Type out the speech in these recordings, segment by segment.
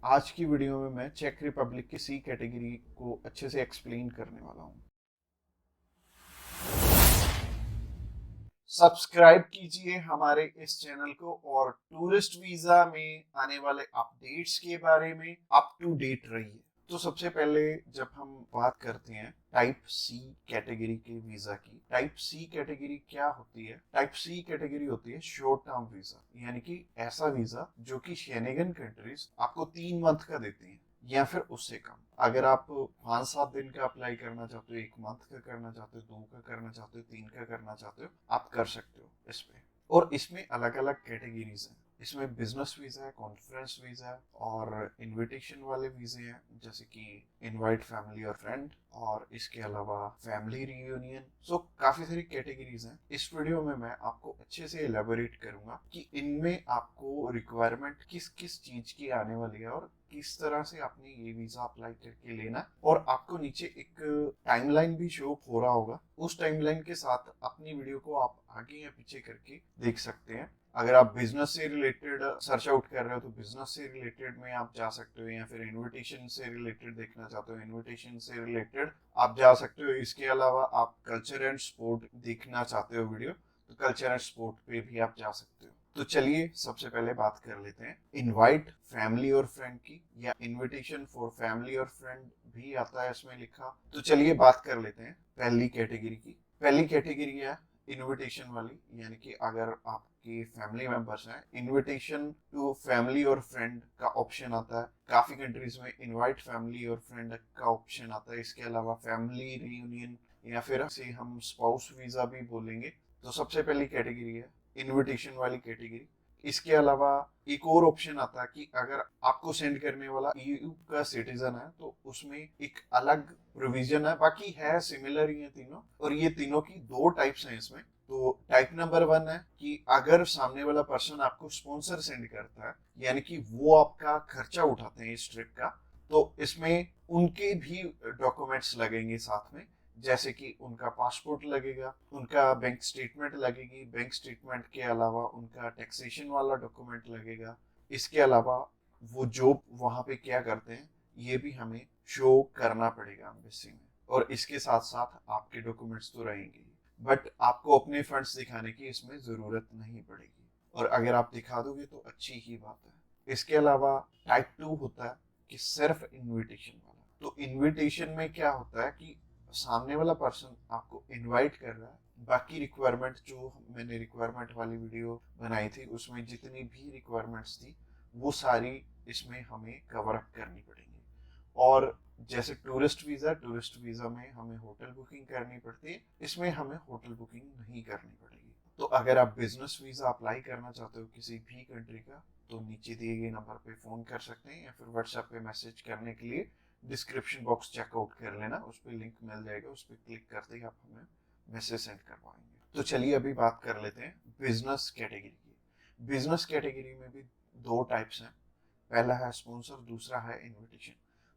आज की वीडियो में मैं चेक रिपब्लिक की सी कैटेगरी को अच्छे से एक्सप्लेन करने वाला हूँ। सब्सक्राइब कीजिए हमारे इस चैनल को और टूरिस्ट वीजा में आने वाले अपडेट्स के बारे में अप टू डेट रहिए। तो सबसे पहले जब हम बात करते हैं टाइप सी कैटेगरी के वीजा की, टाइप सी कैटेगरी क्या होती है? टाइप सी कैटेगरी होती है शॉर्ट टर्म वीजा, यानी कि ऐसा वीजा जो कि शेनेगन कंट्रीज आपको 3 मंथ का देती हैं या फिर उससे कम। अगर आप 5-7 दिन का अप्लाई करना चाहते हो, 1 मंथ का करना चाहते हो, 2 का करना चाहते हो, 3 का करना चाहते हो, आप कर सकते हो इसमें। और इसमें अलग अलग कैटेगरीज हैं। इसमें बिजनेस वीजा है, कॉन्फ्रेंस वीजा है और इनविटेशन वाले वीजे हैं, जैसे कि इनवाइट फैमिली और फ्रेंड, और इसके अलावा फैमिली रियूनियन। सो काफी सारी कैटेगरीज हैं। इस वीडियो में मैं आपको अच्छे से एलेबोरेट करूंगा कि इनमें आपको रिक्वायरमेंट किस किस चीज की आने वाली है और किस तरह से आपने ये वीजा अप्लाई करके लेना है। और आपको नीचे एक टाइमलाइन भी शो हो रहा होगा, उस टाइमलाइन के साथ अपनी वीडियो को आप आगे या पीछे करके देख सकते हैं। अगर आप बिजनेस से रिलेटेड सर्च आउट कर रहे हो तो बिजनेस से रिलेटेड में आप जा सकते हो, या फिर इनविटेशन से रिलेटेड देखना चाहते हो इनविटेशन से रिलेटेड आप जा सकते हो। इसके अलावा आप कल्चर एंड स्पोर्ट देखना चाहते हो वीडियो, तो कल्चर एंड स्पोर्ट पे भी आप जा सकते हो। तो चलिए सबसे पहले बात कर लेते हैं इनवाइट फैमिली और फ्रेंड की, या इनविटेशन फॉर फैमिली और फ्रेंड भी आता है इसमें लिखा। तो चलिए बात कर लेते हैं पहली कैटेगरी की। पहली कैटेगरी है इनविटेशन वाली, यानी कि अगर आपकी फैमिली मेंबर्स हैं, इनविटेशन टू फैमिली और फ्रेंड का ऑप्शन आता है। काफी कंट्रीज में इनवाइट फैमिली और फ्रेंड का ऑप्शन आता है। इसके अलावा फैमिली रियूनियन, या फिर से हम स्पाउस वीजा भी बोलेंगे। तो सबसे पहली कैटेगरी है इनविटेशन वाली कैटेगरी। इसके अलावा एक और ऑप्शन आता है कि अगर आपको सेंड करने वाला ईयू का सिटीजन है तो उसमें एक अलग प्रोविजन है। बाकी है सिमिलर ही है तीनों, और ये तीनों की दो टाइप्स हैं इसमें। तो टाइप नंबर 1 है कि अगर सामने वाला पर्सन आपको स्पॉन्सर सेंड करता है, यानी कि वो आपका खर्चा उठाते हैं इस ट्रिप का, तो इसमें उनके भी डॉक्यूमेंट्स लगेंगे साथ में। जैसे कि उनका पासपोर्ट लगेगा, उनका बैंक स्टेटमेंट लगेगी, बैंक स्टेटमेंट के अलावा उनका टैक्सेशन वाला डॉक्यूमेंट लगेगा। इसके अलावा वो जॉब वहां पे क्या करते हैं ये भी हमें शो करना पड़ेगा एम्बेसी में। और इसके साथ साथ आपके डॉक्यूमेंट्स तो रहेंगे ही, बट आपको अपने फंड्स दिखाने की इसमें जरूरत नहीं पड़ेगी, और अगर आप दिखा दोगे तो अच्छी ही बात है। इसके अलावा टाइप 2 होता है कि सिर्फ इनविटेशन वाला। तो इनविटेशन में क्या होता है कि सामने वाला पर्सन आपको इनवाइट कर रहा है, बाकी रिक्वायरमेंट जो मैंने रिक्वायरमेंट वाली वीडियो बनाई थी उसमें जितनी भी रिक्वायरमेंट्स थी वो सारी इसमें हमें कवर अप करनी पड़ेंगी। और जैसे टूरिस्ट वीजा में हमें होटल बुकिंग करनी पड़ती है, इसमें हमें होटल बुकिंग नहीं करनी पड़ेगी। तो अगर आप बिजनेस वीजा अप्लाई करना चाहते हो किसी भी कंट्री का, तो नीचे दिए गए नंबर पे फोन कर सकते हैं, या फिर व्हाट्सएप पे मैसेज करने के लिए डिस्क्रिप्शन बॉक्स चेकआउट कर लेना, उस पर लिंक मिल जाएगा, उस पर क्लिक करते ही आप हमें मैसेज सेंड करवाएंगे। तो चलिए अभी बात कर लेते हैं बिजनेस कैटेगरी की। बिजनेस कैटेगरी में भी दो टाइप्स हैं, पहला है स्पॉन्सर, दूसरा है इनविटेशन।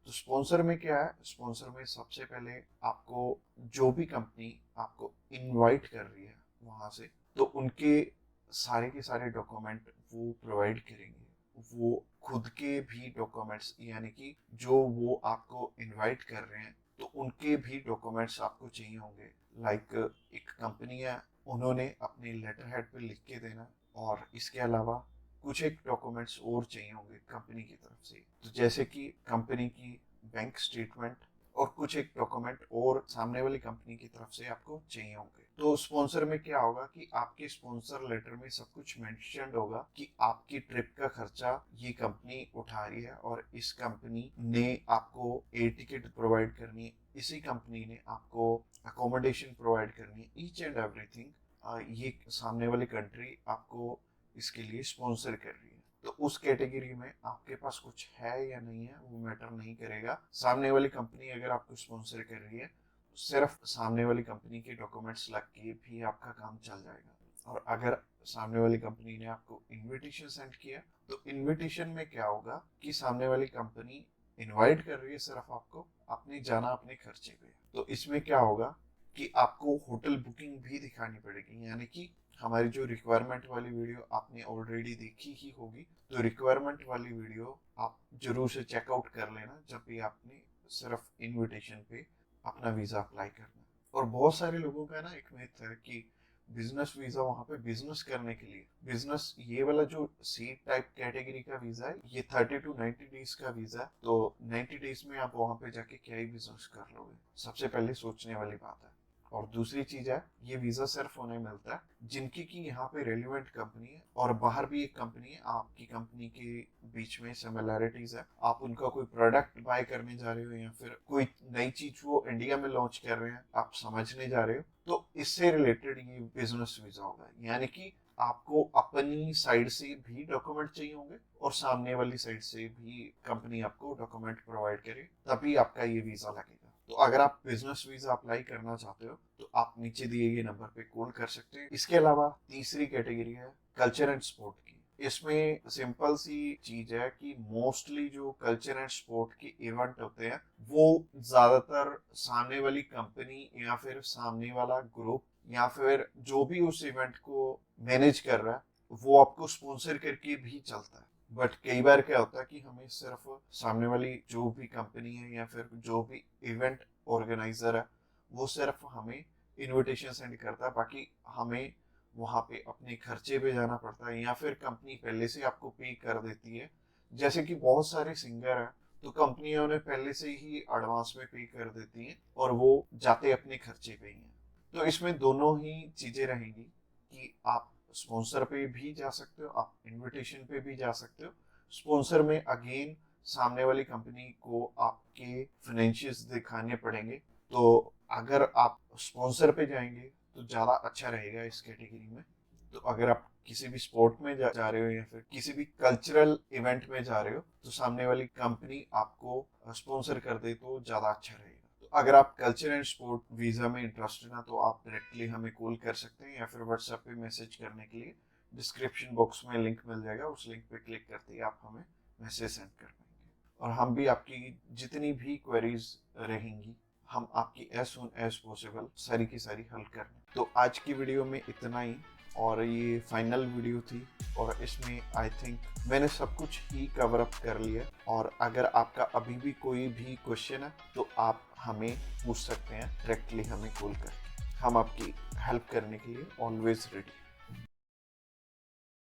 तो स्पॉन्सर में क्या है? स्पॉन्सर में सबसे पहले आपको जो भी कंपनी आपको इनवाइट कर रही है वहां से, तो उनके सारे के सारे डॉक्यूमेंट वो प्रोवाइड करेंगे। वो खुद के भी डॉक्यूमेंट्स, यानी कि जो वो आपको इनवाइट कर रहे हैं तो उनके भी डॉक्यूमेंट्स आपको चाहिए होंगे। लाइक एक कंपनी है, उन्होंने अपने लेटर हेड पे लिख के देना, और इसके अलावा कुछ एक डॉक्यूमेंट्स और चाहिए होंगे कंपनी की तरफ से। तो जैसे कि कंपनी की बैंक स्टेटमेंट और कुछ एक डॉक्यूमेंट और सामने वाली कंपनी की तरफ से आपको चाहिए होंगे। तो स्पॉन्सर में क्या होगा कि आपके स्पॉन्सर लेटर में सब कुछ मेंशन होगा कि आपकी ट्रिप का खर्चा ये कंपनी उठा रही है, और इस कंपनी ने आपको एयर टिकट प्रोवाइड करनी है, इसी कंपनी ने आपको अकोमोडेशन प्रोवाइड करनी है, ईच एंड एवरीथिंग ये सामने वाली कंट्री आपको इसके लिए स्पॉन्सर कर रही है। तो उस कैटेगरी में आपके पास कुछ है या नहीं है वो मैटर नहीं करेगा। सामने वाली कंपनी अगर आपको स्पॉन्सर कर रही है तो सिर्फ सामने वाली कंपनी के डॉक्यूमेंट्स लग के भी आपका काम चल जाएगा। और अगर सामने वाली कंपनी ने आपको इनविटेशन सेंड किया, तो इनविटेशन में क्या होगा कि सामने वाली कंपनी इनवाइट कर रही है सिर्फ आपको, आपने जाना अपने खर्चे पे। तो इसमें क्या होगा कि आपको होटल बुकिंग भी दिखानी पड़ेगी, यानी कि हमारी जो रिक्वायरमेंट वाली वीडियो आपने ऑलरेडी देखी ही होगी, तो रिक्वायरमेंट वाली वीडियो आप जरूर से चेकआउट कर लेना जब भी आपने सिर्फ इनविटेशन पे अपना वीजा अप्लाई करना है। और बहुत सारे लोगों का ना एक मिथ है कि बिजनेस वीजा वहां पे बिजनेस करने के लिए, बिजनेस ये वाला जो सी टाइप कैटेगरी का वीजा है ये 30 to 90 डेज का वीजा है, तो 90 डेज में आप वहां पे जाके क्या ही बिजनेस कर लोगे, सबसे पहले सोचने वाली बात है। और दूसरी चीज है, ये वीजा सिर्फ उन्हें मिलता है जिनकी की यहाँ पे रेलिवेंट कंपनी है और बाहर भी एक कंपनी है, आपकी कंपनी के बीच में सिमिलैरिटीज है, आप उनका कोई प्रोडक्ट बाय करने जा रहे हो या फिर कोई नई चीज वो इंडिया में लॉन्च कर रहे हैं आप समझने जा रहे हो, तो इससे रिलेटेड ये बिजनेस वीजा होगा। यानी कि आपको अपनी साइड से भी डॉक्यूमेंट चाहिए होंगे और सामने वाली साइड से भी कंपनी आपको डॉक्यूमेंट प्रोवाइड करे, तभी आपका ये वीजा लगेगा। तो अगर आप बिजनेस वीजा अप्लाई करना चाहते हो तो आप नीचे दिए गए नंबर पे कॉल कर सकते हैं। इसके अलावा तीसरी कैटेगरी है कल्चर एंड स्पोर्ट की। इसमें सिंपल सी चीज है कि मोस्टली जो कल्चर एंड स्पोर्ट के इवेंट होते हैं वो ज्यादातर सामने वाली कंपनी या फिर सामने वाला ग्रुप या फिर जो भी उस इवेंट को मैनेज कर रहा है वो आपको स्पॉन्सर करके भी चलता है। बट कई बार क्या होता है कि हमें सिर्फ सामने वाली जो भी कंपनी है या फिर जो भी इवेंट ऑर्गेनाइजर है वो सिर्फ हमें इनविटेशन सेंड करता है, बाकी हमें वहां पे अपने खर्चे पे जाना पड़ता है या फिर कंपनी पहले से आपको पे कर देती है। जैसे कि बहुत सारे सिंगर हैं तो कंपनियां उन्हें पहले से ही एडवांस में पे कर देती हैं और वो जाते अपने खर्चे पे ही हैं। तो इसमें दोनों ही चीजें रहेंगी कि आप स्पॉन्सर पे भी जा सकते हो, आप इनविटेशन पे भी जा सकते हो। स्पॉन्सर में अगेन सामने वाली कंपनी को आपके फाइनेंशियल्स दिखाने पड़ेंगे, तो अगर आप स्पॉन्सर पे जाएंगे तो ज़्यादा अच्छा रहेगा इस कैटेगरी में। तो अगर आप किसी भी स्पोर्ट में जा रहे हो या फिर किसी भी कल्चरल इवेंट में जा रहे हो तो सामने वाली कंपनी आपको स्पॉन्सर कर दे तो ज़्यादा अच्छा रहेगा। तो अगर आप कल्चर एंड स्पोर्ट वीज़ा में इंटरेस्टेड हैं तो आप डायरेक्टली हमें कॉल कर सकते हैं या फिर व्हाट्सएप पे मैसेज करने के लिए डिस्क्रिप्शन बॉक्स में लिंक मिल जाएगा, उस लिंक पे क्लिक करते ही आप हमें मैसेज सेंड कर पाएंगे और हम भी आपकी जितनी भी क्वेरीज रहेंगी हम आपकी एज सुन एज पॉसिबल सारी की सारी हल करने। तो आज की वीडियो में इतना ही और ये फाइनल वीडियो थी और इसमें आई थिंक मैंने सब कुछ ही कवर अप कर लिया। और अगर आपका अभी भी कोई भी क्वेश्चन है तो आप हमें पूछ सकते हैं डायरेक्टली हमें कॉल करके, हम आपकी हेल्प करने के लिए ऑलवेज रेडी।